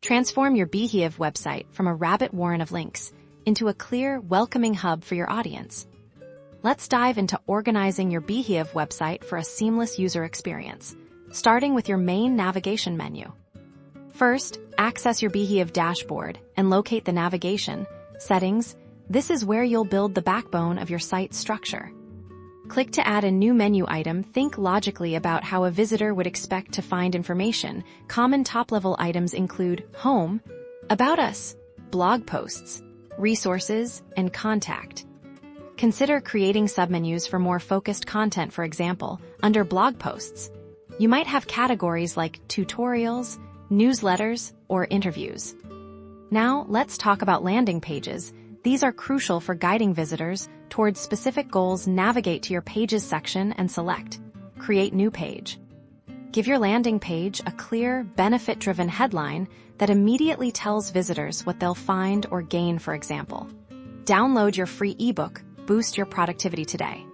Transform your Beehiiv website from a rabbit warren of links into a clear, welcoming hub for your audience. Let's dive into organizing your Beehiiv website for a seamless user experience, starting with your main navigation menu. First, access your Beehiiv dashboard and locate the navigation, settings. This is where you'll build the backbone of your site's structure. Click to add a new menu item. Think logically about how a visitor would expect to find information. Common top-level items include Home, About Us, Blog Posts, Resources, and Contact. Consider creating submenus for more focused content. For example, under Blog Posts, you might have categories like Tutorials, Newsletters, or Interviews. Now, let's talk about landing pages. These are crucial for guiding visitors towards specific goals. Navigate to your Pages section and select Create New Page. Give your landing page a clear, benefit-driven headline that immediately tells visitors what they'll find or gain. For example, download your free ebook, boost your productivity today.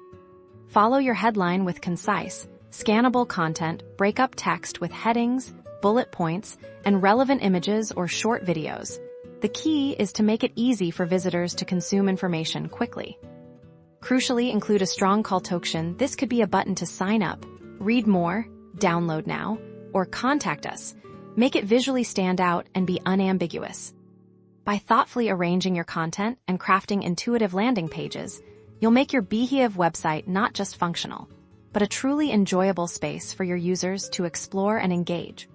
Follow your headline with concise, scannable content. Break up text with headings, bullet points, and relevant images or short videos. The key is to make it easy for visitors to consume information quickly. Crucially, include a strong call to action. This could be a button to sign up, read more, download now, or contact us. Make it visually stand out and be unambiguous. By thoughtfully arranging your content and crafting intuitive landing pages, you'll make your Beehiiv website not just functional, but a truly enjoyable space for your users to explore and engage.